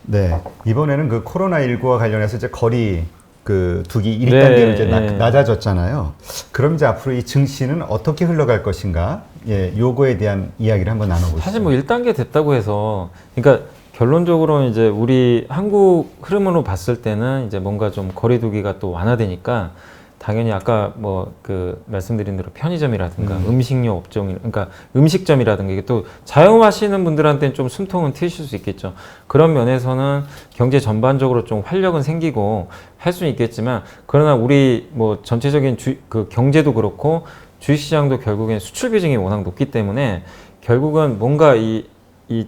네. 이번에는 그 코로나19와 관련해서 이제 거리 그 두기 1단계로 이제 낮아졌잖아요. 그럼 이제 앞으로 이 증시는 어떻게 흘러갈 것인가? 예, 요거에 대한 이야기를 한번 나눠보시죠. 사실 뭐 1단계 됐다고 해서, 그러니까 결론적으로는 이제 우리 한국 흐름으로 봤을 때는 이제 뭔가 좀 거리 두기가 또 완화되니까 당연히 아까 뭐 그 말씀드린 대로 편의점이라든가 음식료 업종, 그러니까 음식점이라든가 이게 또 자영업하시는 분들한테는 좀 숨통은 트이실 수 있겠죠. 그런 면에서는 경제 전반적으로 좀 활력은 생기고 할 수는 있겠지만, 그러나 우리 뭐 전체적인 그 경제도 그렇고 주식시장도 결국엔 수출 비중이 워낙 높기 때문에 결국은 뭔가 이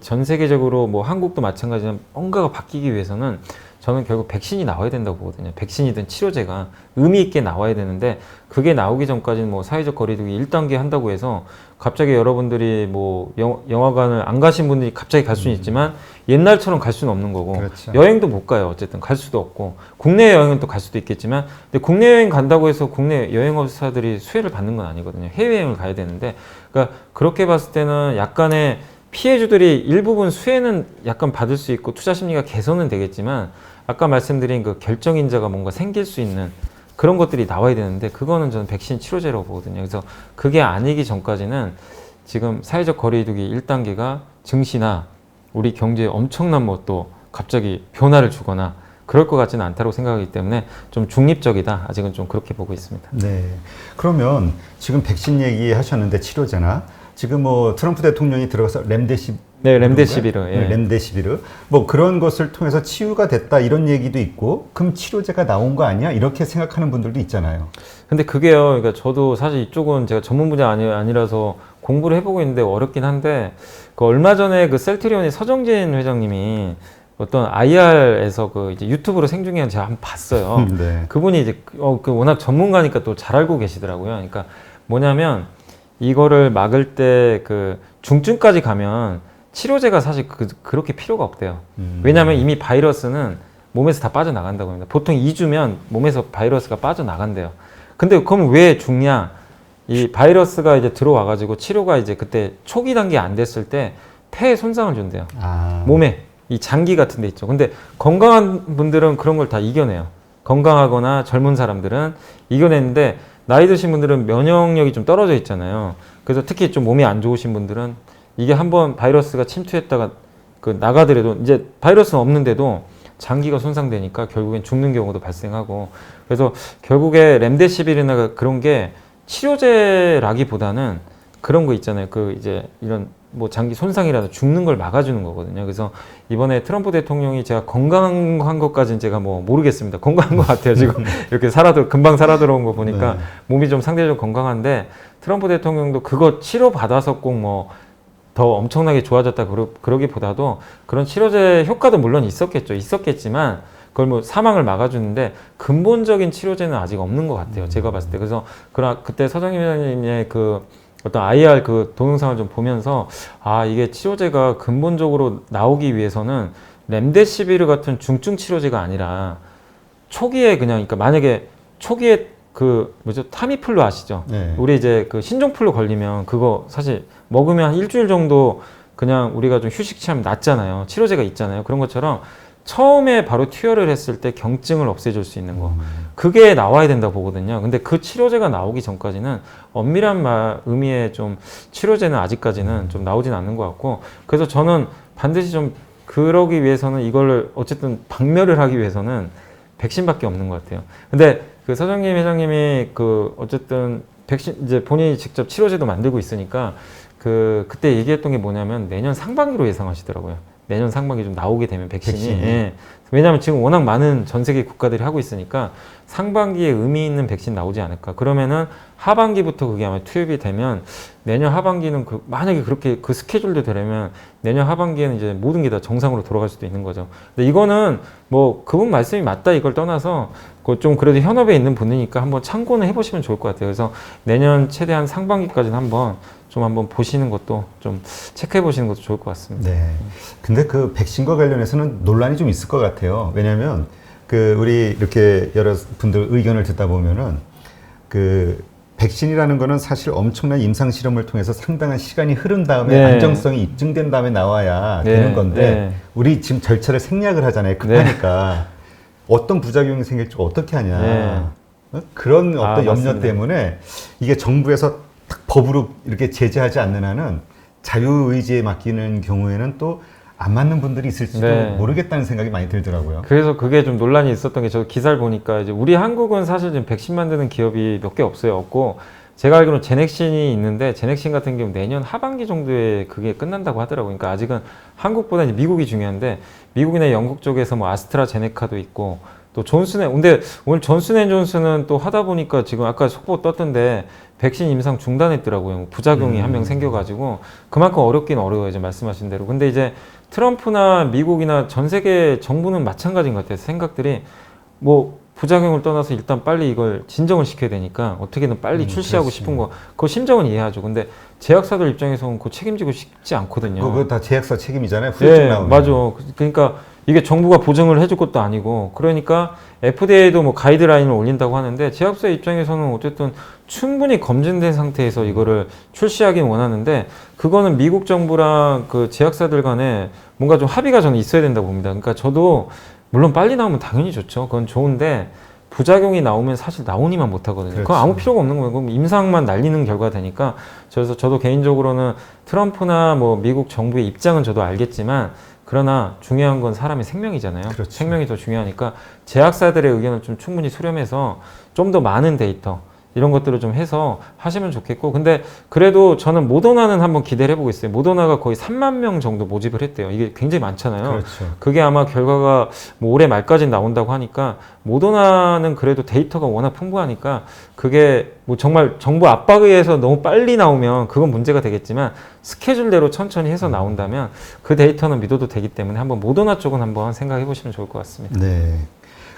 전 세계적으로 뭐 한국도 마찬가지지만 뭔가가 바뀌기 위해서는 저는 결국 백신이 나와야 된다고 보거든요. 백신이든 치료제가 의미 있게 나와야 되는데, 그게 나오기 전까지는 뭐 사회적 거리두기 1단계 한다고 해서 갑자기 여러분들이 뭐 영화관을 안 가신 분들이 갑자기 갈 수는 있지만 옛날처럼 갈 수는 없는 거고, 그렇죠. 여행도 못 가요. 어쨌든 갈 수도 없고, 국내 여행은 또 갈 수도 있겠지만, 근데 국내 여행 간다고 해서 국내 여행업사들이 수혜를 받는 건 아니거든요. 해외여행을 가야 되는데, 그러니까 그렇게 봤을 때는 약간의 피해주들이 일부분 수혜는 약간 받을 수 있고 투자 심리가 개선은 되겠지만, 아까 말씀드린 그 결정인자가 뭔가 생길 수 있는 그런 것들이 나와야 되는데, 그거는 저는 백신 치료제라고 보거든요. 그래서 그게 아니기 전까지는 지금 사회적 거리두기 1단계가 증시나 우리 경제에 엄청난 뭐 또 갑자기 변화를 주거나 그럴 것 같지는 않다고 생각하기 때문에 좀 중립적이다. 아직은 좀 그렇게 보고 있습니다. 네. 그러면 지금 백신 얘기하셨는데 치료제나 지금 뭐 트럼프 대통령이 들어가서 렘데시비르. 예. 렘데시비르 뭐 그런 것을 통해서 치유가 됐다 이런 얘기도 있고, 그럼 치료제가 나온 거 아니야? 이렇게 생각하는 분들도 있잖아요. 근데 그게요, 그러니까 저도 사실 이쪽은 제가 전문 분야 아니라서 공부를 해보고 있는데 어렵긴 한데, 그 얼마 전에 그 셀트리온의 서정진 회장님이 어떤 IR에서 그 이제 유튜브로 생중계한 제가 한번 봤어요. 네. 그분이 이제 그 워낙 전문가니까 또 잘 알고 계시더라고요. 그러니까 뭐냐면 이거를 막을 때 그 중증까지 가면 치료제가 사실 그렇게 필요가 없대요. 왜냐하면 이미 바이러스는 몸에서 다 빠져나간다고 합니다. 보통 2주면 몸에서 바이러스가 빠져나간대요. 근데 그럼 왜 죽냐? 이 바이러스가 이제 들어와가지고 치료가 이제 그때 초기 단계 안 됐을 때 폐에 손상을 준대요. 몸에 이 장기 같은 데 있죠. 근데 건강한 분들은 그런 걸 다 이겨내요. 건강하거나 젊은 사람들은 이겨내는데, 나이 드신 분들은 면역력이 좀 떨어져 있잖아요. 그래서 특히 좀 몸이 안 좋으신 분들은 이게 한번 바이러스가 침투했다가 그 나가더라도 이제 바이러스는 없는데도 장기가 손상되니까 결국엔 죽는 경우도 발생하고, 그래서 결국에 렘데시비르나 그런 게 치료제라기보다는 그런 거 있잖아요. 그 이제 이런 뭐 장기 손상이라도 죽는 걸 막아주는 거거든요. 그래서 이번에 트럼프 대통령이 제가 건강한 것까지는 제가 뭐 모르겠습니다. 건강한 것 같아요. 지금 이렇게 금방 살아 들어온 거 보니까 네. 몸이 좀 상대적으로 건강한데, 트럼프 대통령도 그거 치료 받아서 꼭 뭐 더 엄청나게 좋아졌다 그러기보다도 그런 치료제 효과도 물론 있었겠지만 그걸 뭐 사망을 막아주는데 근본적인 치료제는 아직 없는 것 같아요. 제가 봤을 때. 그래서 그때 서정임 회장님의 그 어떤 IR 그 동영상을 좀 보면서, 아, 이게 치료제가 근본적으로 나오기 위해서는 렘데시비르 같은 중증 치료제가 아니라 초기에 그냥, 그러니까 만약에 초기에 그 뭐죠, 타미플루 아시죠? 네. 우리 이제 그 신종플루 걸리면 그거 사실 먹으면 한 일주일 정도 그냥 우리가 좀 휴식 취하면 낫잖아요. 치료제가 있잖아요. 그런 것처럼 처음에 바로 투여를 했을 때 경증을 없애줄 수 있는 거, 그게 나와야 된다고 보거든요. 근데 그 치료제가 나오기 전까지는 엄밀한 의미의 좀 치료제는 아직까지는 좀 나오진 않는 것 같고, 그래서 저는 반드시 좀 그러기 위해서는 이걸 어쨌든 박멸을 하기 위해서는 백신밖에 없는 것 같아요. 근데 그 서정임 회장님이 그 어쨌든 백신 이제 본인이 직접 치료제도 만들고 있으니까 그때 얘기했던 게 뭐냐면 내년 상반기로 예상하시더라고요. 내년 상반기 좀 나오게 되면 백신이. 예. 왜냐하면 지금 워낙 많은 전 세계 국가들이 하고 있으니까 상반기에 의미 있는 백신 나오지 않을까. 그러면은 하반기부터 그게 아마 투입이 되면 내년 하반기는 만약에 그렇게 그 스케줄도 되려면 내년 하반기에는 이제 모든 게 다 정상으로 돌아갈 수도 있는 거죠. 근데 이거는 뭐 그분 말씀이 맞다 이걸 떠나서 좀 그래도 현업에 있는 분이니까 한번 참고는 해보시면 좋을 것 같아요. 그래서 내년 최대한 상반기까지는 한번 보시는 것도 좀 체크해 보시는 것도 좋을 것 같습니다. 네. 근데 그 백신과 관련해서는 논란이 좀 있을 것 같아요. 왜냐하면 우리 이렇게 여러 분들 의견을 듣다 보면은 백신이라는 거는 사실 엄청난 임상 실험을 통해서 상당한 시간이 흐른 다음에 네. 안정성이 입증된 다음에 나와야 네. 되는 건데 네. 우리 지금 절차를 생략을 하잖아요. 급하니까 어떤 부작용이 생길지 어떻게 하냐. 네. 그런 어떤 염려 맞습니다. 때문에 이게 정부에서 딱 법으로 이렇게 제재하지 않는 한은 자유의지에 맡기는 경우에는 또 안 맞는 분들이 있을지도 네. 모르겠다는 생각이 많이 들더라고요. 그래서 그게 좀 논란이 있었던 게 저 기사를 보니까 이제 우리 한국은 사실 지금 백신 만드는 기업이 몇 개 없어요. 없고 제가 알기로는 제넥신이 있는데 제넥신 같은 경우 내년 하반기 정도에 그게 끝난다고 하더라고요. 그러니까 아직은 한국보다 이제 미국이 중요한데 미국이나 영국 쪽에서 뭐 아스트라제네카도 있고 또 존슨앤 근데 오늘 존슨앤존슨은 또 하다 보니까 지금 아까 속보 떴던데 백신 임상 중단했더라고요. 부작용이 한 명 생겨가지고 그만큼 어렵긴 어려워요. 이제 말씀하신 대로. 근데 이제 트럼프나 미국이나 전 세계 정부는 마찬가지인 것 같아요. 생각들이 뭐 부작용을 떠나서 일단 빨리 이걸 진정을 시켜야 되니까 어떻게든 빨리 출시하고 그렇지. 싶은 거 그 심정은 이해하죠. 근데 제약사들 입장에서는 그거 책임지고 싶지 않거든요. 그거 다 제약사 책임이잖아요. 후유증 네, 나오면. 맞아. 그러니까 이게 정부가 보증을 해줄 것도 아니고 그러니까 FDA도 뭐 가이드라인을 올린다고 하는데 제약사 입장에서는 어쨌든 충분히 검증된 상태에서 이거를 출시하긴 원하는데 그거는 미국 정부랑 그 제약사들 간에 뭔가 좀 합의가 저는 있어야 된다고 봅니다. 그러니까 저도 물론 빨리 나오면 당연히 좋죠. 그건 좋은데 부작용이 나오면 사실 나오니만 못하거든요. 그건 그렇죠. 아무 필요가 없는 거예요. 그럼 임상만 날리는 결과 되니까. 그래서 저도 개인적으로는 트럼프나 뭐 미국 정부의 입장은 저도 알겠지만 그러나 중요한 건 사람의 생명이잖아요. 그렇죠. 생명이 더 중요하니까 제약사들의 의견을 좀 충분히 수렴해서 좀 더 많은 데이터 이런 것들을 좀 해서 하시면 좋겠고 근데 그래도 저는 모더나는 한번 기대를 해보고 있어요. 모더나가 거의 3만 명 정도 모집을 했대요. 이게 굉장히 많잖아요. 그렇죠. 그게 아마 결과가 뭐 올해 말까지 나온다고 하니까 모더나는 그래도 데이터가 워낙 풍부하니까 그게 뭐 정말 정부 압박에 의해서 너무 빨리 나오면 그건 문제가 되겠지만 스케줄대로 천천히 해서 나온다면 그 데이터는 믿어도 되기 때문에 한번 모더나 쪽은 한번 생각해 보시면 좋을 것 같습니다. 네.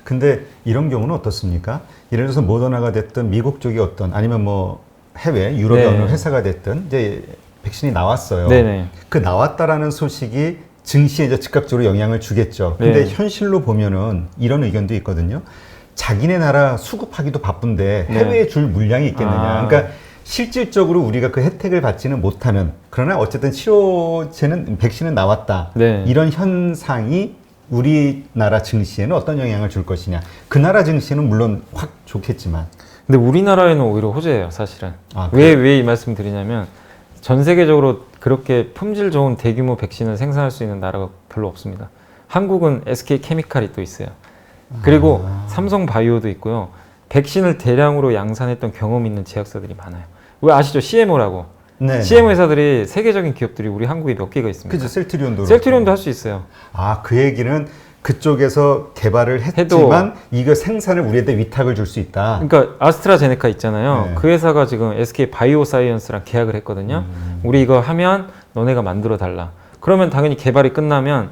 근데 이런 경우는 어떻습니까? 예를 들어서 모더나가 됐든 미국 쪽이 어떤 아니면 뭐 해외 유럽의 네. 어느 회사가 됐든 이제 백신이 나왔어요. 네네. 그 나왔다라는 소식이 증시에 이제 즉각적으로 영향을 주겠죠. 근데 네. 현실로 보면은 이런 의견도 있거든요. 자기네 나라 수급하기도 바쁜데 네. 해외에 줄 물량이 있겠느냐. 아. 그러니까 실질적으로 우리가 그 혜택을 받지는 못하는 그러나 어쨌든 치료제는 백신은 나왔다. 네. 이런 현상이 우리나라 증시에는 어떤 영향을 줄 것이냐. 그 나라 증시는 물론 확 좋겠지만. 근데 우리나라에는 오히려 호재예요, 사실은. 아, 왜 이 말씀 드리냐면 전 세계적으로 그렇게 품질 좋은 대규모 백신을 생산할 수 있는 나라가 별로 없습니다. 한국은 SK 케미칼이 또 있어요. 그리고 삼성 바이오도 있고요. 백신을 대량으로 양산했던 경험 있는 제약사들이 많아요. 왜 아시죠? CMO라고. 네. CMO 회사들이 세계적인 기업들이 우리 한국에 몇 개가 있습니다. 그죠. 셀트리온도. 셀트리온도 할 수 있어요. 아, 그 얘기는 그쪽에서 개발을 했지만 이거 생산을 우리한테 위탁을 줄 수 있다. 그러니까 아스트라제네카 있잖아요. 네. 그 회사가 지금 SK 바이오사이언스랑 계약을 했거든요. 우리 이거 하면 너네가 만들어 달라. 그러면 당연히 개발이 끝나면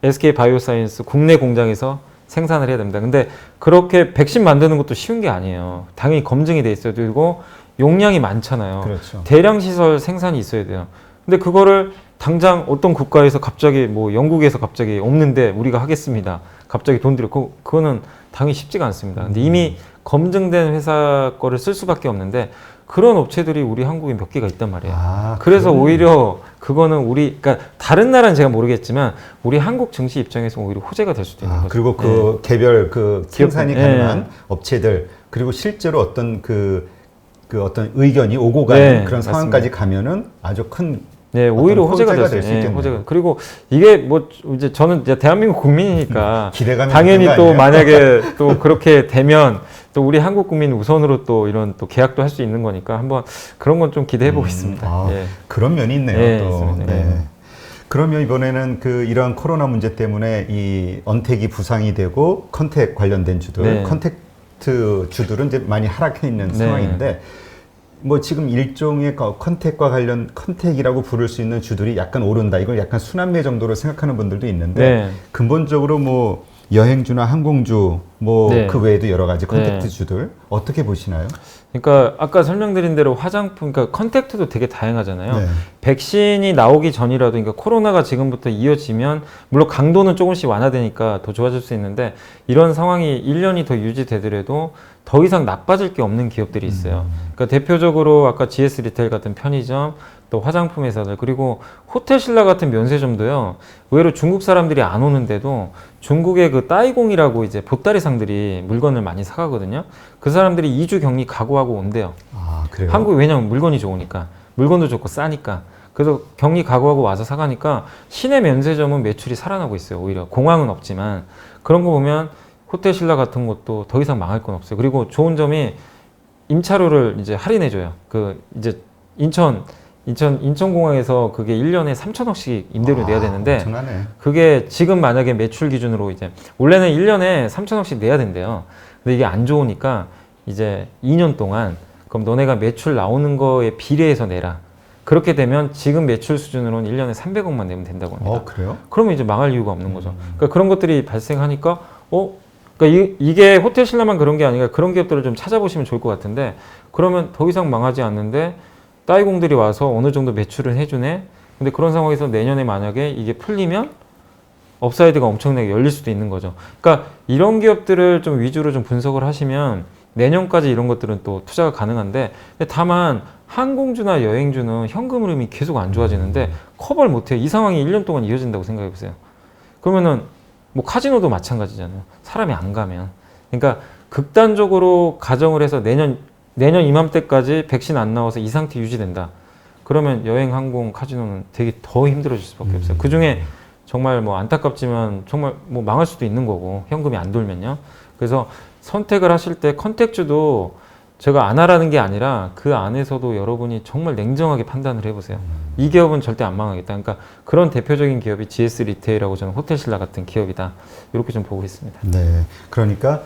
SK 바이오사이언스 국내 공장에서 생산을 해야 됩니다. 근데 그렇게 백신 만드는 것도 쉬운 게 아니에요. 당연히 검증이 돼 있어야 되고 용량이 많잖아요. 그렇죠. 대량 시설 생산이 있어야 돼요. 근데 그거를 당장 어떤 국가에서 갑자기 뭐 영국에서 갑자기 없는데 우리가 하겠습니다. 갑자기 돈 들여 그거는 당연히 쉽지가 않습니다. 근데 이미 검증된 회사 거를 쓸 수밖에 없는데 그런 업체들이 우리 한국에 몇 개가 있단 말이에요. 아, 그래서 그러네. 오히려 그거는 우리 그러니까 다른 나라는 제가 모르겠지만 우리 한국 증시 입장에서 오히려 호재가 될 수도 있는 거죠. 그리고 그 개별 그 생산이 기업, 가능한 업체들 그리고 실제로 어떤 그 어떤 의견이 오고 가는 네, 그런 상황까지 가면은 아주 큰 네, 오히려 어떤 호재가 호재가 될 될 수 수 있겠네요. 있겠네요. 호재가. 그리고 이게 뭐 이제 저는 이제 대한민국 국민이니까 기대감이 당연히 있는 거 또 아니에요? 만약에 또 그렇게 되면 또 우리 한국 국민 우선으로 또 이런 또 계약도 할 수 있는 거니까 한번 그런 건 좀 기대해 보겠습니다. 아, 예. 그런 면이 있네요. 네, 또. 있습니다. 네. 그러면 이번에는 그 이러한 코로나 문제 때문에 이 언택이 부상이 되고 컨택 관련된 주들, 네. 컨택트 주들은 이제 많이 하락해 있는 네. 상황인데 뭐 지금 일종의 컨택과 관련 컨택이라고 부를 수 있는 주들이 약간 오른다. 이걸 약간 순환매 정도로 생각하는 분들도 있는데 네. 근본적으로 뭐 여행주나 항공주 뭐 네. 그 외에도 여러 가지 네. 컨텐츠주들 어떻게 보시나요? 그러니까 아까 설명드린 대로 화장품, 그러니까 컨택트도 되게 다양하잖아요. 네. 백신이 나오기 전이라도, 그러니까 코로나가 지금부터 이어지면 물론 강도는 조금씩 완화되니까 더 좋아질 수 있는데 이런 상황이 1년이 더 유지되더라도 더 이상 나빠질 게 없는 기업들이 있어요. 그러니까 대표적으로 아까 GS 리테일 같은 편의점, 또 화장품 회사들, 그리고 호텔 신라 같은 면세점도요. 의외로 중국 사람들이 안 오는데도 중국의 그 따이공이라고 이제 보따리상들이 물건을 많이 사가거든요. 그 사람들이 2주 격리 각오하고 온대요. 아, 그래요? 한국 왜냐면 물건이 좋으니까, 물건도 좋고 싸니까. 그래서 격리 각오하고 와서 사가니까 시내 면세점은 매출이 살아나고 있어요. 오히려 공항은 없지만 그런 거 보면 호텔 신라 같은 것도 더 이상 망할 건 없어요. 그리고 좋은 점이 임차료를 이제 할인해줘요. 그 이제 인천공항에서 그게 1년에 3천억씩 임대료 내야 되는데 엄청나네. 그게 지금 만약에 매출 기준으로 이제 원래는 1년에 3천억씩 내야 된대요. 근데 이게 안 좋으니까 이제 2년 동안 그럼 너네가 매출 나오는 거에 비례해서 내라. 그렇게 되면 지금 매출 수준으로는 1년에 300억만 내면 된다고 합니다. 그래요? 그러면 이제 망할 이유가 없는 거죠. 그러니까 그런 것들이 발생하니까 그러니까 이게 호텔 신라만 그런 게 아니라 그런 기업들을 좀 찾아보시면 좋을 것 같은데 그러면 더 이상 망하지 않는데 따이공들이 와서 어느 정도 매출을 해주네. 근데 그런 상황에서 내년에 만약에 이게 풀리면 업사이드가 엄청나게 열릴 수도 있는 거죠. 그러니까 이런 기업들을 좀 위주로 좀 분석을 하시면 내년까지 이런 것들은 또 투자가 가능한데 다만 항공주나 여행주는 현금 흐름이 계속 안 좋아지는데 커버를 못해요. 이 상황이 1년 동안 이어진다고 생각해 보세요. 그러면은 뭐 카지노도 마찬가지잖아요. 사람이 안 가면. 그러니까 극단적으로 가정을 해서 내년 이맘때까지 백신 안 나와서 이 상태 유지된다. 그러면 여행, 항공, 카지노는 되게 더 힘들어질 수밖에 없어요. 그 중에 정말 뭐 안타깝지만 정말 뭐 망할 수도 있는 거고 현금이 안 돌면요. 그래서 선택을 하실 때 컨택주도 제가 안 하라는 게 아니라 그 안에서도 여러분이 정말 냉정하게 판단을 해보세요. 이 기업은 절대 안 망하겠다. 그러니까 그런 대표적인 기업이 GS 리테일하고 저는 호텔 신라 같은 기업이다. 이렇게 좀 보고 있습니다. 네. 그러니까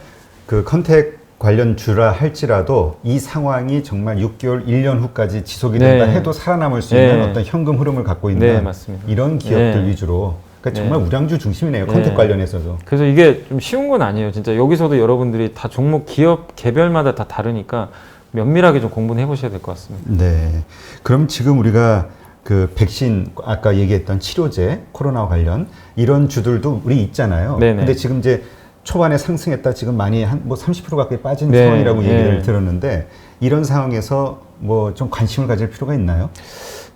그 컨택 관련 주라 할지라도 이 상황이 정말 6개월, 1년 후까지 지속이 된다 네. 해도 살아남을 수 있는 네. 어떤 현금 흐름을 갖고 있는 네, 맞습니다. 이런 기업들 네. 위주로 그러니까 네. 정말 우량주 중심이네요. 컨택 네. 관련해서도. 그래서 이게 좀 쉬운 건 아니에요. 진짜 여기서도 여러분들이 다 종목 기업 개별마다 다 다르니까 면밀하게 좀 공부는 해보셔야 될 것 같습니다. 네. 그럼 지금 우리가 그 백신 아까 얘기했던 치료제 코로나 관련 이런 주들도 우리 있잖아요. 네네. 근데 지금 이제 초반에 상승했다 지금 많이 한 뭐 30% 가까이 빠진 네. 상황이라고 얘기를 네. 들었는데 이런 상황에서 뭐 좀 관심을 가질 필요가 있나요?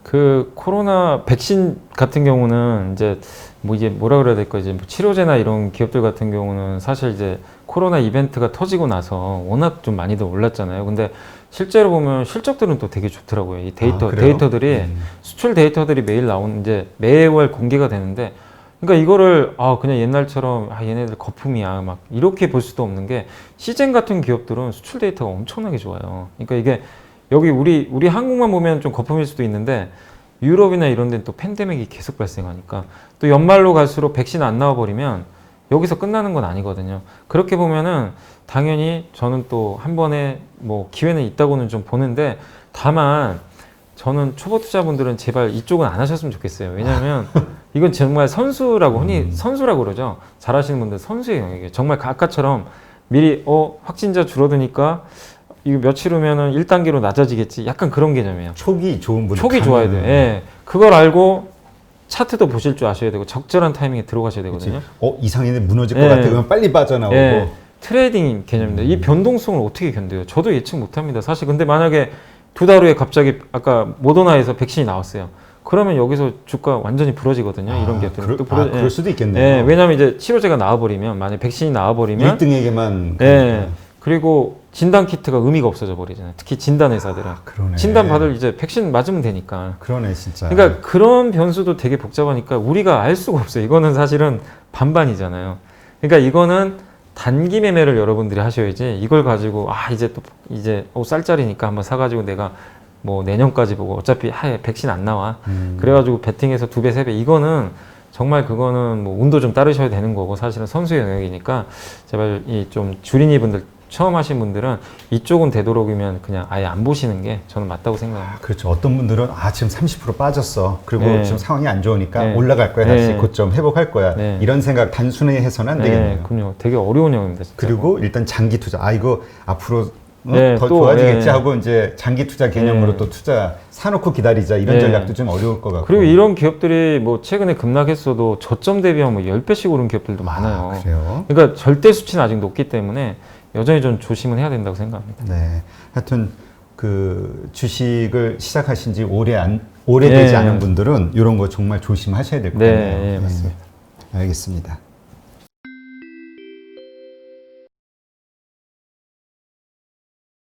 그 코로나 백신 같은 경우는 이제 뭐 이게 뭐라 그래야 될까 이제 뭐 치료제나 이런 기업들 같은 경우는 사실 이제 코로나 이벤트가 터지고 나서 워낙 좀 많이들 올랐잖아요. 근데 실제로 보면 실적들은 또 되게 좋더라고요. 이 그래요? 데이터들이 수출 데이터들이 매일 이제 매월 공개가 되는데 그러니까 이거를 그냥 옛날처럼 얘네들 거품이야 막 이렇게 볼 수도 없는 게 시젠 같은 기업들은 수출 데이터가 엄청나게 좋아요. 그러니까 이게 여기 우리 한국만 보면 좀 거품일 수도 있는데 유럽이나 이런 데는 또 팬데믹이 계속 발생하니까 또 연말로 갈수록 백신 안 나와버리면 여기서 끝나는 건 아니거든요. 그렇게 보면은 당연히 저는 또 한 번에 뭐 기회는 있다고는 좀 보는데 다만 저는 초보 투자분들은 제발 이쪽은 안 하셨으면 좋겠어요. 왜냐하면 이건 정말 선수라고 흔히 선수라고 그러죠. 잘하시는 분들 선수의 영역이에요. 정말 아까처럼 미리 확진자 줄어드니까 이거 며칠 후면은 1단계로 낮아지겠지. 약간 그런 개념이에요. 촉이 좋은 분들. 촉이 좋아야 돼요. 예. 그걸 알고 차트도 보실 줄 아셔야 되고 적절한 타이밍에 들어가셔야 되거든요. 이상인데 무너질 것 예. 같아. 그러면 빨리 빠져나오고. 예. 트레이딩 개념인데 이 변동성을 어떻게 견뎌요? 저도 예측 못합니다. 사실 근데 만약에 2달 후에 갑자기 아까 모더나에서 백신이 나왔어요. 그러면 여기서 주가 완전히 부러지거든요. 이런 기업들은. 그럴 수도 있겠네요. 예. 왜냐하면 이제 치료제가 나와버리면 만약 백신이 나와버리면 1등에게만. 예. 그리고 진단 키트가 의미가 없어져 버리잖아요. 특히 진단 회사들은. 그러네. 진단 받을 이제 백신 맞으면 되니까. 그러네 진짜. 그러니까 그런 변수도 되게 복잡하니까 우리가 알 수가 없어요. 이거는 사실은 반반이잖아요. 그러니까 이거는 단기 매매를 여러분들이 하셔야지 이걸 가지고 이제 쌀짜리니까 한번 사가지고 내가 뭐 내년까지 보고 어차피 백신 안 나와. 그래가지고 베팅해서 2배, 3배 이거는 정말 그거는 뭐 운도 좀 따르셔야 되는 거고 사실은 선수의 영역이니까 제발 이 좀 주린이분들 처음 하신 분들은 이쪽은 되도록이면 그냥 아예 안 보시는 게 저는 맞다고 생각합니다. 그렇죠. 어떤 분들은 지금 30% 빠졌어. 그리고 네. 지금 상황이 안 좋으니까 네. 올라갈 거야. 다시 네. 고점 회복할 거야. 네. 이런 생각 단순히 해서는 안 되겠네요. 그럼요. 되게 어려운 영역입니다. 진짜. 그리고 일단 장기 투자. 이거 앞으로 네, 더 또, 좋아지겠지 네. 하고 이제 장기 투자 개념으로 네. 또 투자 사놓고 기다리자 이런 네. 전략도 좀 어려울 것 같고. 그리고 이런 기업들이 뭐 최근에 급락했어도 저점 대비하면 뭐 10배씩 오른 기업들도 많아요. 그래요? 그러니까 절대 수치는 아직 높기 때문에 여전히 좀 조심은 해야 된다고 생각합니다. 네. 하여튼 그 주식을 시작하신 지 오래되지 네. 않은 분들은 이런 거 정말 조심하셔야 될 것 네, 같네요. 네, 맞습니다. 알겠습니다.